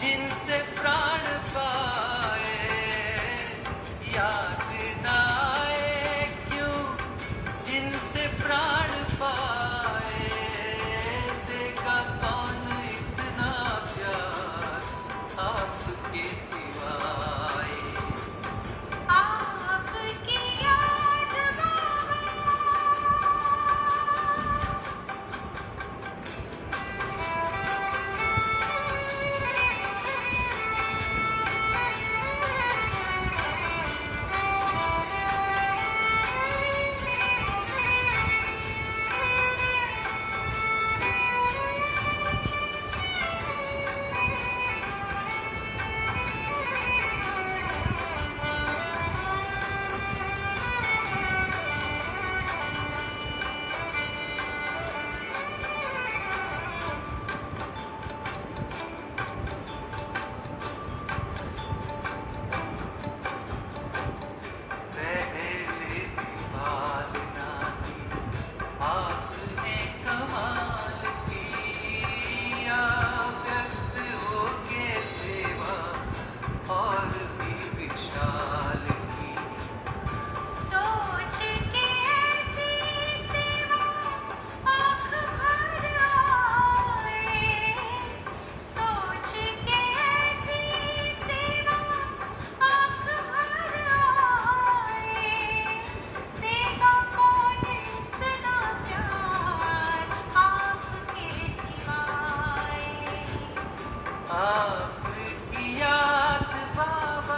जिनसे प्राण पाए, याद न आए क्यों जिनसे प्राण पाए, देगा कौन इतना प्यार आपके सिवाय। आपकी याद पहले दीवार नानी आपने कमाल किया, व्यक्त होके सेवा और भी विशाल की। सोच के ऐसी सेवा आँख भर आए, सोच के ऐसी सेवा आँख भर आए, देगा कौन इतना प्यार आपके सिवाय। आपकी याद बाबा।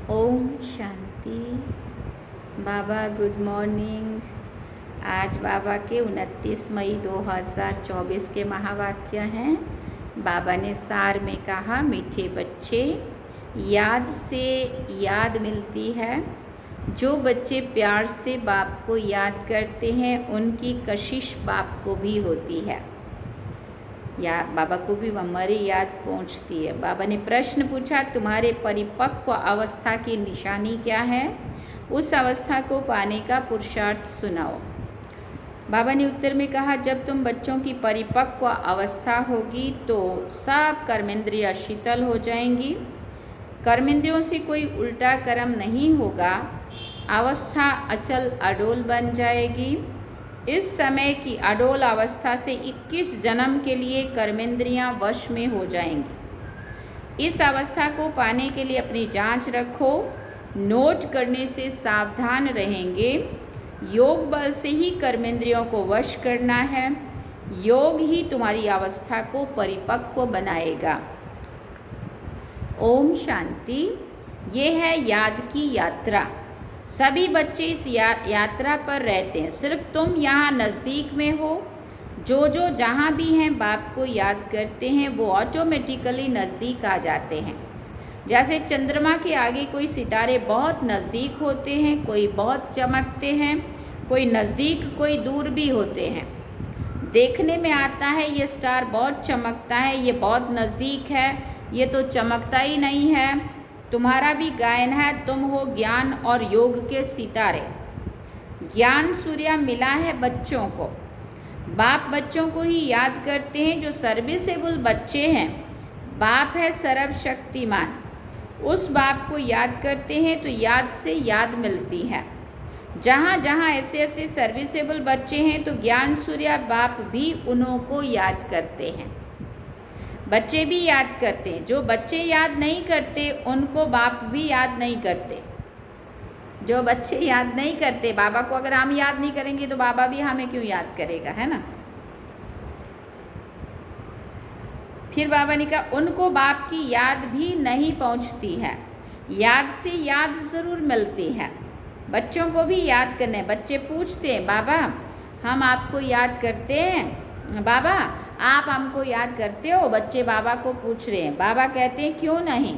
ओम शांति। बाबा गुड मॉर्निंग। आज बाबा के 29 मई 2024 के महावाक्य हैं। बाबा ने सार में कहा, मीठे बच्चे, याद से याद मिलती है। जो बच्चे प्यार से बाप को याद करते हैं उनकी कशिश बाप को भी होती है, या बाबा को भी हमारी याद पहुंचती है। बाबा ने प्रश्न पूछा, तुम्हारे परिपक्व अवस्था की निशानी क्या है? उस अवस्था को पाने का पुरुषार्थ सुनाओ। बाबा ने उत्तर में कहा, जब तुम बच्चों की परिपक्व अवस्था होगी तो सब कर्मेंद्रियाँ शीतल हो जाएंगी, कर्मेंद्रियों से कोई उल्टा कर्म नहीं होगा, अवस्था अचल अडोल बन जाएगी। इस समय की अडोल अवस्था से 21 जन्म के लिए कर्मेंद्रियां वश में हो जाएंगी। इस अवस्था को पाने के लिए अपनी जांच रखो, नोट करने से सावधान रहेंगे। योग बल से ही कर्मेंद्रियों को वश करना है, योग ही तुम्हारी अवस्था को परिपक्व बनाएगा। ओम शांति। ये है याद की यात्रा। सभी बच्चे इस यात्रा पर रहते हैं। सिर्फ तुम यहाँ नज़दीक में हो। जो जहाँ भी हैं बाप को याद करते हैं वो ऑटोमेटिकली नज़दीक आ जाते हैं। जैसे चंद्रमा के आगे कोई सितारे बहुत नज़दीक होते हैं, कोई बहुत चमकते हैं, कोई नज़दीक कोई दूर भी होते हैं। देखने में आता है ये स्टार बहुत चमकता है, ये बहुत नज़दीक है, ये तो चमकता ही नहीं है। तुम्हारा भी गायन है, तुम हो ज्ञान और योग के सितारे। ज्ञान सूर्य मिला है बच्चों को। बाप बच्चों को ही याद करते हैं जो सर्विसेबल बच्चे हैं। बाप है सर्वशक्तिमान। उस बाप को याद करते हैं तो याद से याद मिलती है। जहाँ जहाँ ऐसे सर्विसेबल बच्चे हैं तो ज्ञान सूर्य बाप भी उन्हों को याद करते हैं। बच्चे भी याद करते हैं। जो बच्चे याद नहीं करते उनको बाप भी याद नहीं करते। जो बच्चे याद नहीं करते, बाबा को अगर हम याद नहीं करेंगे तो बाबा भी हमें क्यों याद करेगा, है ना। फिर बाबा ने कहा, उनको बाप की याद भी नहीं पहुंचती है, याद से याद ज़रूर मिलती है। बच्चों को भी याद करना है। बच्चे पूछते हैं, बाबा हम आपको याद करते हैं, बाबा आप हमको याद करते हो। बच्चे बाबा को पूछ रहे हैं। बाबा कहते हैं, क्यों नहीं,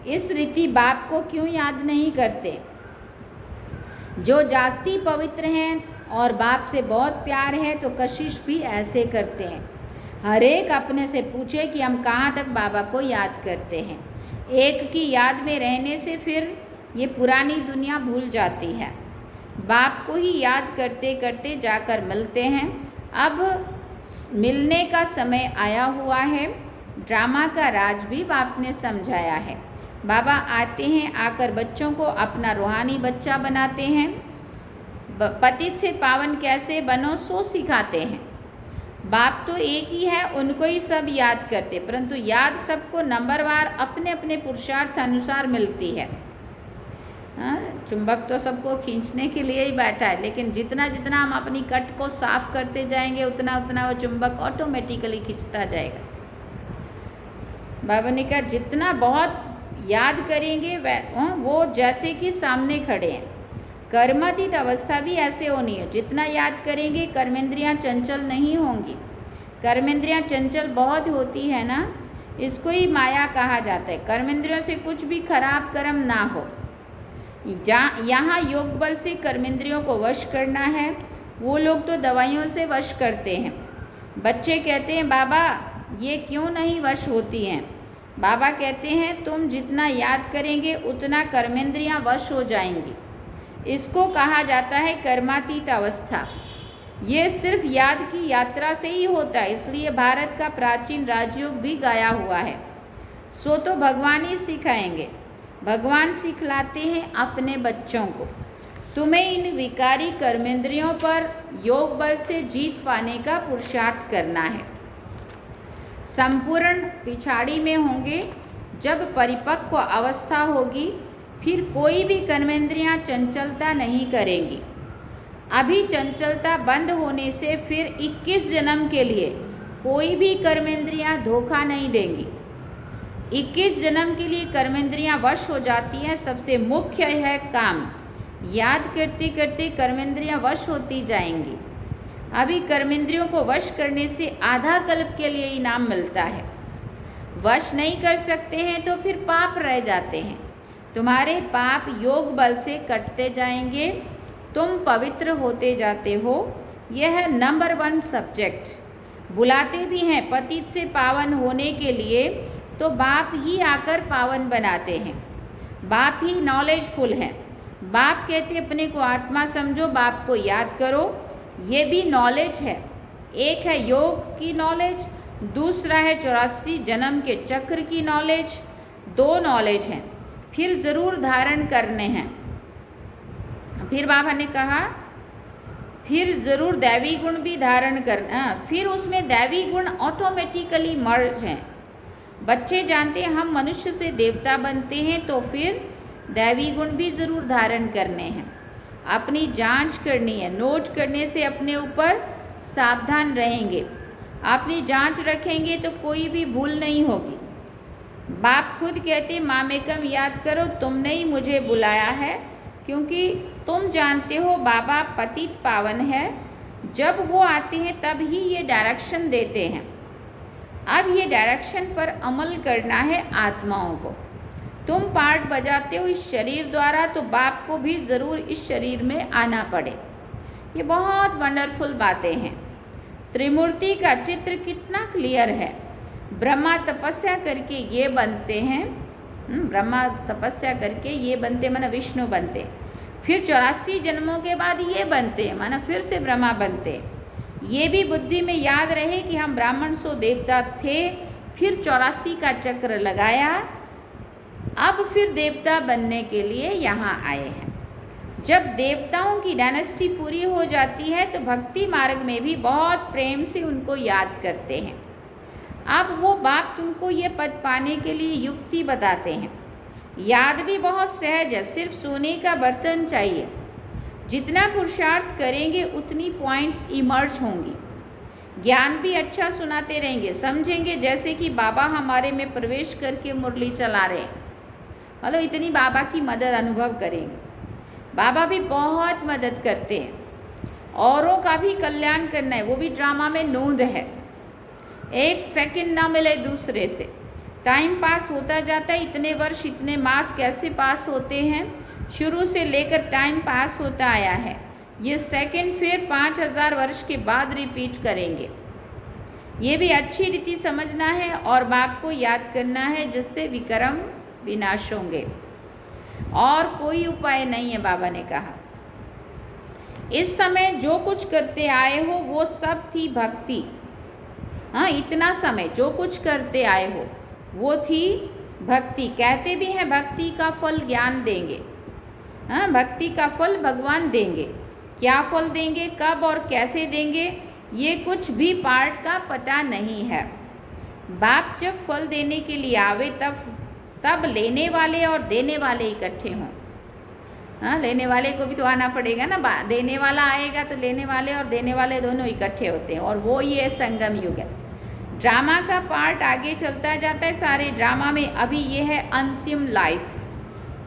इस रीति बाप को क्यों याद नहीं करते। जो जास्ती पवित्र हैं और बाप से बहुत प्यार है तो कशिश भी ऐसे करते हैं। हर एक अपने से पूछे कि हम कहाँ तक बाबा को याद करते हैं। एक की याद में रहने से फिर ये पुरानी दुनिया भूल जाती है। बाप को ही याद करते करते जाकर मिलते हैं। अब मिलने का समय आया हुआ है। ड्रामा का राज भी बाप ने समझाया है। बाबा आते हैं, आकर बच्चों को अपना रूहानी बच्चा बनाते हैं। पतित से पावन कैसे बनो सो सिखाते हैं। बाप तो एक ही है, उनको ही सब याद करते, परंतु याद सबको नंबरवार अपने अपने पुरुषार्थ अनुसार मिलती है। चुंबक तो सबको खींचने के लिए ही बैठा है, लेकिन जितना जितना हम अपनी कट को साफ करते जाएंगे उतना उतना वो चुंबक ऑटोमेटिकली खींचता जाएगा। बाबा ने कहा जितना बहुत याद करेंगे वो जैसे कि सामने खड़े हैं। कर्मातीत अवस्था भी ऐसे होनी है। जितना याद करेंगे कर्मेंद्रियां चंचल नहीं होंगी। कर्मेंद्रियां चंचल बहुत होती है ना, इसको ही माया कहा जाता है। कर्मेंद्रियों से कुछ भी खराब कर्म ना हो। यहाँ योग बल से कर्मेंद्रियों को वश करना है। वो लोग तो दवाइयों से वश करते हैं। बच्चे कहते हैं बाबा ये क्यों नहीं वश होती हैं। बाबा कहते हैं तुम जितना याद करेंगे उतना कर्मेंद्रियां वश हो जाएंगी। इसको कहा जाता है कर्मातीत अवस्था। ये सिर्फ याद की यात्रा से ही होता है, इसलिए भारत का प्राचीन राजयोग भी गाया हुआ है। सो तो भगवान ही सिखाएंगे। भगवान सिखलाते हैं अपने बच्चों को। तुम्हें इन विकारी कर्मेंद्रियों पर योग बल से जीत पाने का पुरुषार्थ करना है। संपूर्ण पिछाड़ी में होंगे। जब परिपक्व अवस्था होगी फिर कोई भी कर्मेंद्रियां चंचलता नहीं करेंगी। अभी चंचलता बंद होने से फिर 21 जन्म के लिए कोई भी कर्मेंद्रियां धोखा नहीं देंगी। 21 जन्म के लिए कर्मेंद्रियां वश हो जाती हैं। सबसे मुख्य है काम। याद करते करते कर्मेंद्रियां वश होती जाएंगी। अभी कर्मेंद्रियों को वश करने से आधा कल्प के लिए इनाम मिलता है। वश नहीं कर सकते हैं तो फिर पाप रह जाते हैं। तुम्हारे पाप योग बल से कटते जाएंगे। तुम पवित्र होते जाते हो। यह है नंबर 1 सब्जेक्ट। बुलाते भी हैं पतित से पावन होने के लिए, तो बाप ही आकर पावन बनाते हैं। बाप ही नॉलेजफुल है। बाप कहते अपने को आत्मा समझो, बाप को याद करो। ये भी नॉलेज है। एक है योग की नॉलेज, दूसरा है 84 जन्म के चक्र की नॉलेज। 2 नॉलेज हैं, फिर ज़रूर धारण करने हैं। फिर बाबा ने कहा फिर ज़रूर दैवी गुण भी धारण करना। फिर उसमें दैवी गुण ऑटोमेटिकली मर्ज हैं। बच्चे जानते हैं हम मनुष्य से देवता बनते हैं, तो फिर दैवी गुण भी ज़रूर धारण करने हैं। अपनी जांच करनी है। नोट करने से अपने ऊपर सावधान रहेंगे। अपनी जांच रखेंगे तो कोई भी भूल नहीं होगी। बाप खुद कहते मामेकम याद करो, तुमने ही मुझे बुलाया है, क्योंकि तुम जानते हो बाबा पतित पावन है। जब वो आते हैं तब ही ये डायरेक्शन देते हैं। अब ये डायरेक्शन पर अमल करना है आत्माओं को। तुम पार्ट बजाते हो इस शरीर द्वारा, तो बाप को भी ज़रूर इस शरीर में आना पड़े। ये बहुत वंडरफुल बातें हैं। त्रिमूर्ति का चित्र कितना क्लियर है। ब्रह्मा तपस्या करके ये बनते हैं। ब्रह्मा तपस्या करके ये बनते माना विष्णु बनते। फिर 84 जन्मों के बाद ये बनते माना फिर से ब्रह्मा बनते। ये भी बुद्धि में याद रहे कि हम ब्राह्मण सो देवता थे, फिर 84 का चक्र लगाया, अब फिर देवता बनने के लिए यहाँ आए हैं। जब देवताओं की डायनेस्टी पूरी हो जाती है तो भक्ति मार्ग में भी बहुत प्रेम से उनको याद करते हैं। अब वो बाप तुमको ये पद पाने के लिए युक्ति बताते हैं। याद भी बहुत सहज है, सिर्फ सोने का बर्तन चाहिए। जितना पुरुषार्थ करेंगे उतनी पॉइंट्स इमर्ज होंगी। ज्ञान भी अच्छा सुनाते रहेंगे, समझेंगे जैसे कि बाबा हमारे में प्रवेश करके मुरली चला रहे हैं। मतलब इतनी बाबा की मदद अनुभव करेंगे। बाबा भी बहुत मदद करते हैं। औरों का भी कल्याण करना है, वो भी ड्रामा में नोंद है। एक सेकंड ना मिले दूसरे से, टाइम पास होता जाता है। इतने वर्ष इतने मास कैसे पास होते हैं, शुरू से लेकर टाइम पास होता आया है। ये सेकंड फिर 5000 वर्ष के बाद रिपीट करेंगे। ये भी अच्छी रीति समझना है और बाप को याद करना है, जिससे विक्रम विनाश होंगे। और कोई उपाय नहीं है, बाबा ने कहा। इस समय जो कुछ करते आए हो वो सब थी भक्ति। हाँ, इतना समय जो कुछ करते आए हो वो थी भक्ति। कहते भी हैं भक्ति का फल ज्ञान देंगे। हाँ, भक्ति का फल भगवान देंगे। क्या फल देंगे, कब और कैसे देंगे, ये कुछ भी पार्ट का पता नहीं है। बाप जब फल देने के लिए आवे तब लेने वाले और देने वाले इकट्ठे हों। हाँ, लेने वाले को भी तो आना पड़ेगा ना। देने वाला आएगा तो लेने वाले और देने वाले दोनों इकट्ठे होते हैं, और वो ये संगम युग है। ड्रामा का पार्ट आगे चलता जाता है सारे ड्रामा में। अभी ये है अंतिम लाइफ।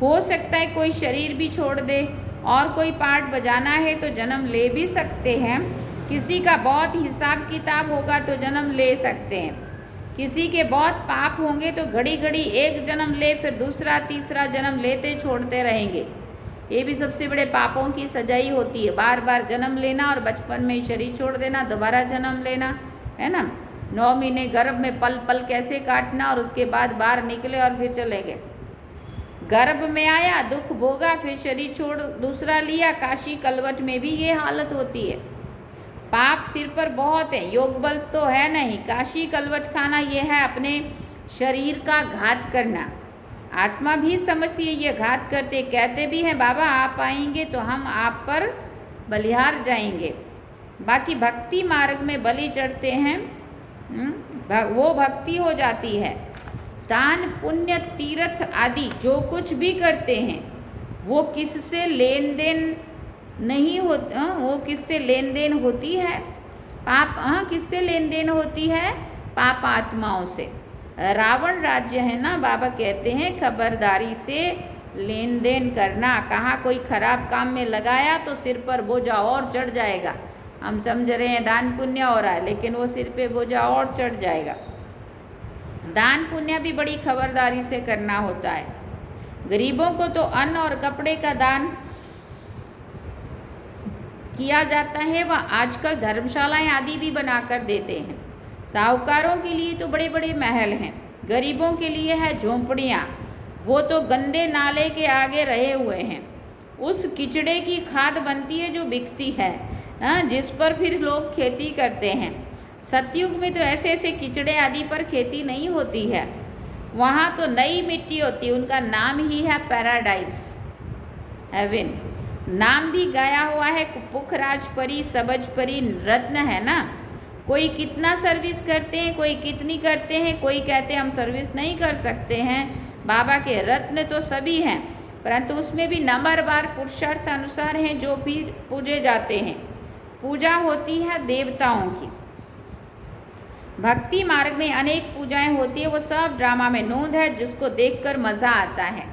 हो सकता है कोई शरीर भी छोड़ दे, और कोई पार्ट बजाना है तो जन्म ले भी सकते हैं। किसी का बहुत हिसाब किताब होगा तो जन्म ले सकते हैं। किसी के बहुत पाप होंगे तो घड़ी घड़ी एक जन्म ले, फिर दूसरा तीसरा जन्म लेते छोड़ते रहेंगे। ये भी सबसे बड़े पापों की सजा ही होती है, बार बार जन्म लेना और बचपन में शरीर छोड़ देना, दोबारा जन्म लेना, है ना। 9 महीने गर्भ में पल पल कैसे काटना, और उसके बाद बाहर निकले और फिर चले गए। गर्भ में आया, दुख भोगा, फिर शरीर छोड़ दूसरा लिया। काशी कलवट में भी ये हालत होती है। पाप सिर पर बहुत है, योग बल तो है नहीं। काशी कलवट खाना ये है अपने शरीर का घात करना। आत्मा भी समझती है ये घात करते। कहते भी हैं बाबा आप आएंगे तो हम आप पर बलिहार जाएंगे। बाकी भक्ति मार्ग में बलि चढ़ते हैं, वो भक्ति हो जाती है। दान पुण्य तीर्थ आदि जो कुछ भी करते हैं वो किससे लेन देन नहीं होता, वो किससे लेन देन होती है, पाप। किससे लेन देन होती है, पाप आत्माओं से। रावण राज्य है ना, बाबा कहते हैं खबरदारी से लेन देन करना। कहाँ कोई खराब काम में लगाया तो सिर पर बोझा और चढ़ जाएगा। हम समझ रहे हैं दान पुण्य हो रहा है, लेकिन वो सिर पे बोझा और चढ़ जाएगा। दान पुण्य भी बड़ी खबरदारी से करना होता है। गरीबों को तो अन्न और कपड़े का दान किया जाता है, वह आजकल धर्मशालाएं आदि भी बनाकर देते हैं। साहूकारों के लिए तो बड़े बड़े महल हैं, गरीबों के लिए है झोंपड़ियाँ। वो तो गंदे नाले के आगे रहे हुए हैं। उस कीचड़े की खाद बनती है जो बिकती है, जिस पर फिर लोग खेती करते हैं। सतयुग में तो ऐसे ऐसे कीचड़े आदि पर खेती नहीं होती है। वहाँ तो नई मिट्टी होती है। उनका नाम ही है पैराडाइज, हेवन। नाम भी गाया हुआ है, पुखराज परी, सबज परी, रत्न है ना। कोई कितना सर्विस करते हैं, कोई कितनी करते हैं, कोई कहते हैं हम सर्विस नहीं कर सकते हैं। बाबा के रत्न तो सभी हैं, परंतु उसमें भी नंबरवार पुरुषार्थ अनुसार हैं जो भी पूजे जाते हैं। पूजा होती है देवताओं की। भक्ति मार्ग में अनेक पूजाएं होती है, वो सब ड्रामा में नोंद है, जिसको देखकर मज़ा आता है।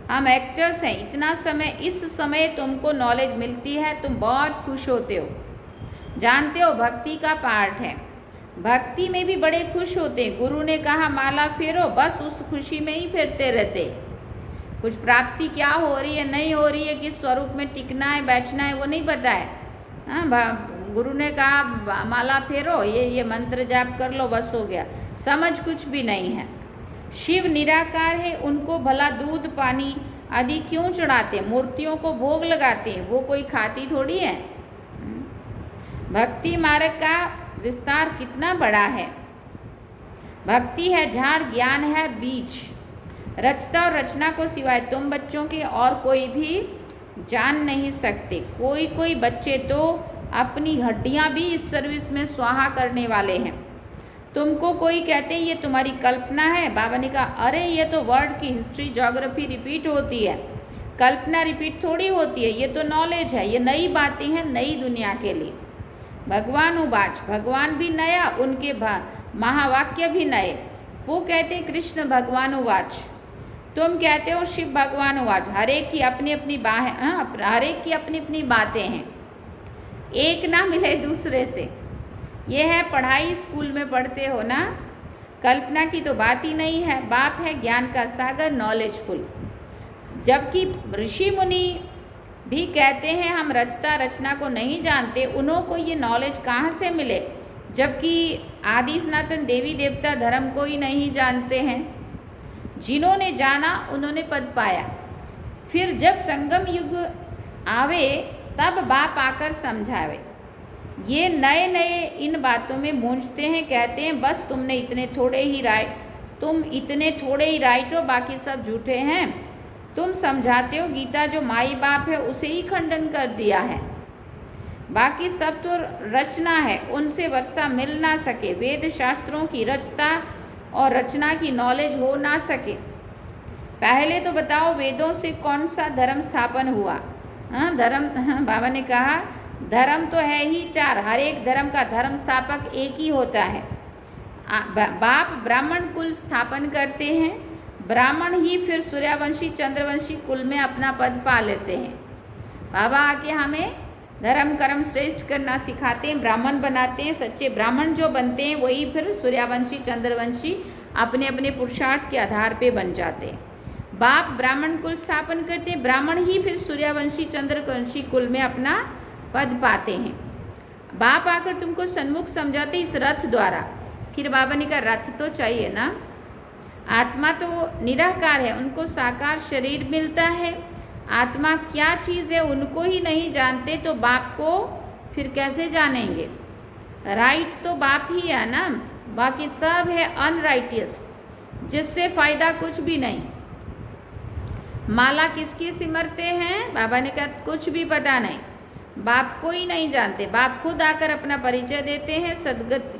हम एक्टर्स हैं। इतना समय, इस समय तुमको नॉलेज मिलती है, तुम बहुत खुश होते हो। जानते हो भक्ति का पार्ट है। भक्ति में भी बड़े खुश होते हैं। गुरु ने कहा माला फेरो, बस उस खुशी में ही फिरते रहते। कुछ प्राप्ति क्या हो रही है, नहीं हो रही है, किस स्वरूप में टिकना है, बैठना है, वो नहीं पता है। गुरु ने कहा माला फेरो, ये मंत्र जाप कर लो, बस हो गया। समझ कुछ भी नहीं है। शिव निराकार है, उनको भला दूध पानी आदि क्यों चढ़ाते, मूर्तियों को भोग लगाते हैं, वो कोई खाती थोड़ी है। भक्ति मार्ग का विस्तार कितना बड़ा है। भक्ति है झाड़, ज्ञान है बीज। रचता और रचना को सिवाय तुम बच्चों के और कोई भी जान नहीं सकते। कोई कोई बच्चे तो अपनी हड्डियां भी इस सर्विस में स्वाहा करने वाले हैं। तुमको कोई कहते हैं ये तुम्हारी कल्पना है। बाबा ने कहा अरे ये तो वर्ल्ड की हिस्ट्री ज्योग्राफी रिपीट होती है, कल्पना रिपीट थोड़ी होती है। ये तो नॉलेज है, ये नई बातें हैं नई दुनिया के लिए। भगवान उवाच, भगवान भी नया, उनके महावाक्य भी नए। वो कहते हैं कृष्ण भगवान उवाच, तुम कहते हो शिव भगवान उवाच। हर एक की अपनी अपनी हर एक की अपनी अपनी बातें हैं, एक ना मिले दूसरे से। ये है पढ़ाई, स्कूल में पढ़ते हो ना, कल्पना की तो बात ही नहीं है। बाप है ज्ञान का सागर, नॉलेजफुल। जबकि ऋषि मुनि भी कहते हैं हम रचता रचना को नहीं जानते, उन्हों को ये नॉलेज कहाँ से मिले। जबकि आदि सनातन देवी देवता धर्म को ही नहीं जानते हैं। जिन्होंने जाना उन्होंने पद पाया। फिर जब संगम युग आवे तब बाप आकर समझावे। ये नए नए इन बातों में मूंझते हैं, कहते हैं बस तुम इतने थोड़े ही राइट हो, बाकी सब झूठे हैं। तुम समझाते हो गीता जो माई बाप है उसे ही खंडन कर दिया है, बाकी सब तो रचना है, उनसे वर्षा मिल ना सके, वेद शास्त्रों की रचना और रचना की नॉलेज हो ना सके। पहले तो बताओ वेदों से कौन सा धर्म स्थापन हुआ? बाबा ने कहा धर्म तो है ही 4, हर एक धर्म का धर्म स्थापक एक ही होता है। बाप ब्राह्मण कुल स्थापन करते हैं, ब्राह्मण ही फिर सूर्यवंशी चंद्रवंशी कुल में अपना पद पा लेते हैं। बाबा आके हमें धर्म कर्म श्रेष्ठ करना सिखाते हैं, ब्राह्मण बनाते हैं। सच्चे ब्राह्मण जो बनते हैं वही फिर सूर्यवंशी चंद्रवंशी अपने अपने पुरुषार्थ के आधार पे बन जाते हैं। बाप ब्राह्मण कुल स्थापन करते हैं, ब्राह्मण ही फिर सूर्यवंशी चंद्रवंशी कुल में अपना पद पाते हैं। बाप आकर तुमको सन्मुख समझाते इस रथ द्वारा। फिर बाबा ने कहा रथ तो चाहिए ना, आत्मा तो निराकार है, उनको साकार शरीर मिलता है। आत्मा क्या चीज़ है उनको ही नहीं जानते तो बाप को फिर कैसे जानेंगे? राइट तो बाप ही है ना, बाकी सब है अनराइटियस, जिससे फायदा कुछ भी नहीं। माला किसकी सिमरते हैं? बाबा ने कहा कुछ भी पता नहीं, बाप को ही नहीं जानते। बाप खुद आकर अपना परिचय देते हैं,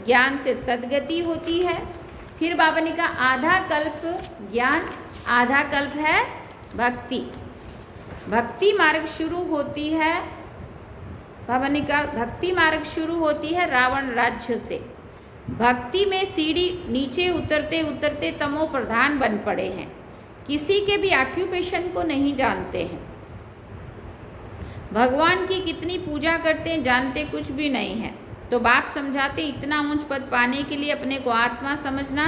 ज्ञान से सद्गति होती है। फिर बाबा ने कहा आधा कल्प ज्ञान, आधा कल्प है भक्ति। भक्ति मार्ग शुरू होती है, बाबा ने कहा भक्ति मार्ग शुरू होती है रावण राज्य से। भक्ति में सीढ़ी नीचे उतरते उतरते तमो प्रधान बन पड़े हैं, किसी के भी ऑक्यूपेशन को नहीं जानते हैं। भगवान की कितनी पूजा करते हैं जानते कुछ भी नहीं है। तो बाप समझाते इतना ऊंच पद पाने के लिए अपने को आत्मा समझना,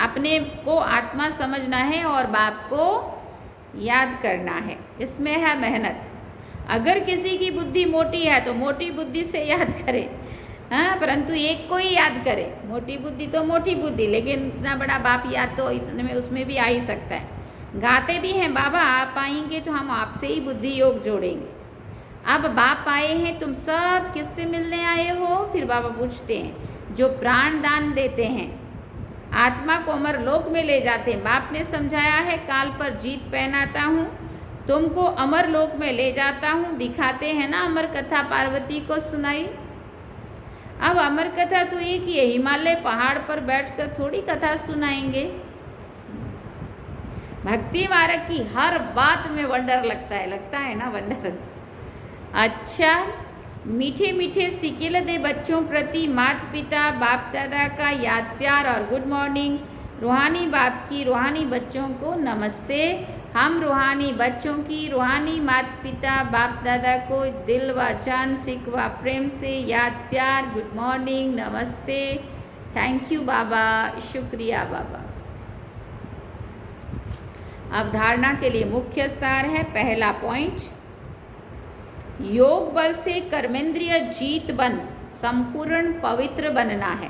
अपने को आत्मा समझना है और बाप को याद करना है, इसमें है मेहनत। अगर किसी की बुद्धि मोटी है तो मोटी बुद्धि से याद करे, परंतु एक को ही याद करे। मोटी बुद्धि तो मोटी बुद्धि, लेकिन इतना बड़ा बाप याद तो इतने में उसमें भी आ ही सकता है। गाते भी हैं बाबा आप आएंगे तो हम आपसे ही बुद्धि योग जोड़ेंगे। अब बाप आए हैं, तुम सब किससे मिलने आए हो? फिर बाबा पूछते हैं जो प्राण दान देते हैं, आत्मा को अमर लोक में ले जाते हैं। बाप ने समझाया है काल पर जीत पहनाता हूँ, तुमको अमर लोक में ले जाता हूँ। दिखाते हैं ना अमर कथा, पार्वती को सुनाई। अब अमर कथा तो एक ही है, हिमालय पहाड़ पर बैठकर थोड़ी कथा सुनाएंगे। भक्ति मार्ग की हर बात में वंडर लगता है ना वंडर। अच्छा, मीठे मीठे सिकेल दे बच्चों प्रति माता पिता बाप दादा का याद प्यार और गुड मॉर्निंग। रूहानी बाप की रूहानी बच्चों को नमस्ते। हम रूहानी बच्चों की रूहानी माता पिता बाप दादा को दिल व जान सिख व प्रेम से याद प्यार, गुड मॉर्निंग, नमस्ते, थैंक यू बाबा, शुक्रिया बाबा। अवधारणा के लिए मुख्य सार है, पहला पॉइंट, योग बल से कर्मेंद्रिय जीत बन संपूर्ण पवित्र बनना है।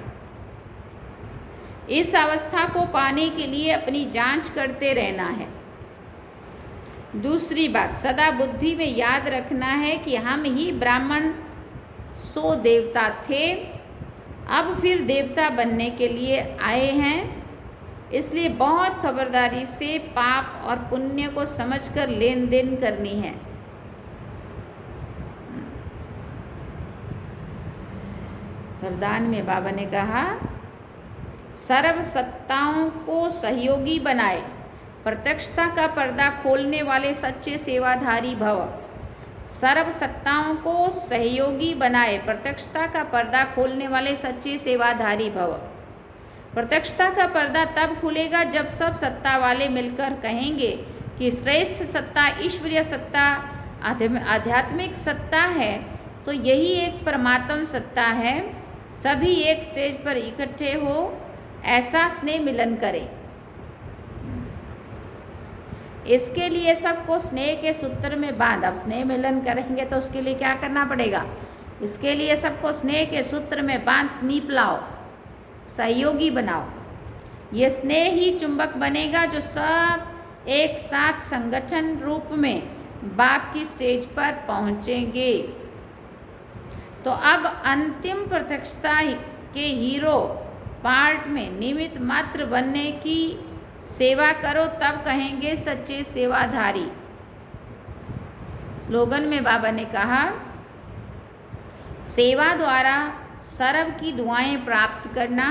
इस अवस्था को पाने के लिए अपनी जांच करते रहना है। दूसरी बात, सदा बुद्धि में याद रखना है कि हम ही ब्राह्मण सो देवता थे, अब फिर देवता बनने के लिए आए हैं। इसलिए बहुत खबरदारी से पाप और पुण्य को समझकर लेन देन करनी है। वरदान में बाबा ने कहा सर्व सत्ताओं को सहयोगी बनाए, प्रत्यक्षता का पर्दा खोलने वाले सच्चे सेवाधारी भव। सर्व सत्ताओं को सहयोगी बनाए, प्रत्यक्षता का पर्दा खोलने वाले सच्चे सेवाधारी भव। प्रत्यक्षता का पर्दा तब खुलेगा जब सब सत्ता वाले मिलकर कहेंगे कि श्रेष्ठ सत्ता ईश्वरीय सत्ता आध्यात्मिक सत्ता है, तो यही एक परमात्म सत्ता है। सभी एक स्टेज पर इकट्ठे हो ऐसा स्नेह मिलन करें। इसके लिए सबको स्नेह के सूत्र में बांध। अब स्नेह मिलन करेंगे तो उसके लिए क्या करना पड़ेगा? इसके लिए सबको स्नेह के सूत्र में बांध समीप लाओ, सहयोगी बनाओ। ये स्नेह ही चुंबक बनेगा जो सब एक साथ संगठन रूप में बाप की स्टेज पर पहुंचेंगे। तो अब अंतिम प्रत्यक्षता के हीरो पार्ट में निमित्त मात्र बनने की सेवा करो, तब कहेंगे सच्चे सेवाधारी। स्लोगन में बाबा ने कहा, सेवा द्वारा सर्व की दुआएं प्राप्त करना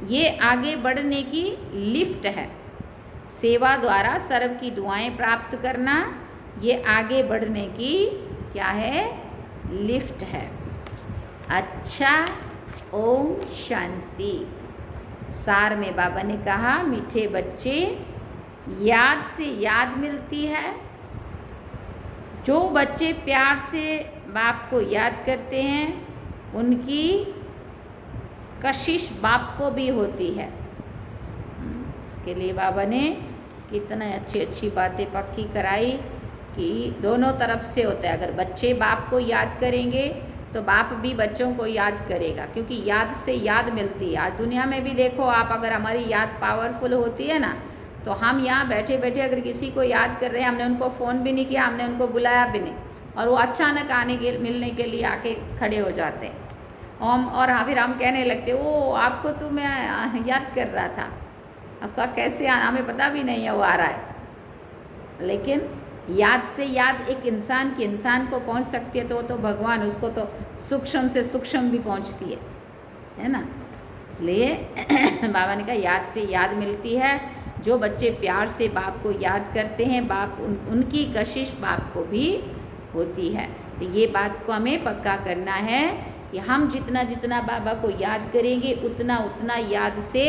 ये आगे बढ़ने की लिफ्ट है। सेवा द्वारा सर्व की दुआएं प्राप्त करना ये आगे बढ़ने की क्या है? लिफ्ट है। अच्छा, ओम शांति। सार में बाबा ने कहा, मीठे बच्चे, याद से याद मिलती है। जो बच्चे प्यार से बाप को याद करते हैं उनकी कशिश बाप को भी होती है। इसके लिए बाबा ने कितना अच्छी अच्छी बातें पक्की कराई कि दोनों तरफ से होता है। अगर बच्चे बाप को याद करेंगे तो बाप भी बच्चों को याद करेगा, क्योंकि याद से याद मिलती है। आज दुनिया में भी देखो आप, अगर हमारी याद पावरफुल होती है ना, तो हम यहाँ बैठे बैठे अगर किसी को याद कर रहे हैं, हमने उनको फ़ोन भी नहीं किया, हमने उनको बुलाया भी नहीं, और वो अचानक मिलने के लिए आके खड़े हो जाते हैं। और फिर हम कहने लगते, ओ आपको तो मैं याद कर रहा था, आपका कैसे आना हमें पता भी नहीं है वो आ रहा है। लेकिन याद से याद एक इंसान की इंसान को पहुंच सकती है, तो वो तो भगवान, उसको तो सूक्ष्म से सूक्ष्म भी पहुंचती है ना। इसलिए बाबा ने कहा, याद से याद मिलती है। जो बच्चे प्यार से बाप को याद करते हैं, बाप उनकी कशिश बाप को भी होती है। तो ये बात को हमें पक्का करना है कि हम जितना जितना बाबा को याद करेंगे उतना उतना याद से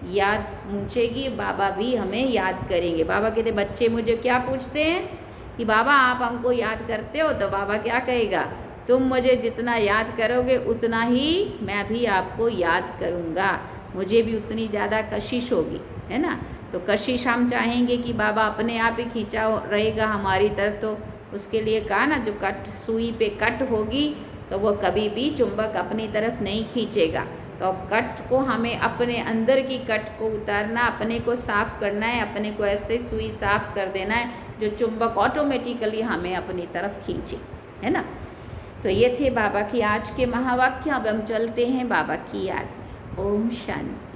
याद पूछेगी, बाबा भी हमें याद करेंगे। बाबा कहते, बच्चे मुझे क्या पूछते हैं कि बाबा आप हमको याद करते हो, तो बाबा क्या कहेगा, तुम मुझे जितना याद करोगे उतना ही मैं भी आपको याद करूँगा, मुझे भी उतनी ज़्यादा कशिश होगी, है ना। तो कशिश हम चाहेंगे कि बाबा अपने आप ही खींचा रहेगा हमारी तरफ, तो उसके लिए कहा ना, जो सुई पे कट होगी तो वो कभी भी चुंबक अपनी तरफ नहीं खींचेगा। तो अब कट को हमें अपने अंदर की कट को उतारना, अपने को साफ़ करना है, अपने को ऐसे सुई साफ़ कर देना है जो चुंबक ऑटोमेटिकली हमें अपनी तरफ खींचे, है ना। तो ये थे बाबा की आज के महावाक्य। अब हम चलते हैं बाबा की याद में। ओम शांति।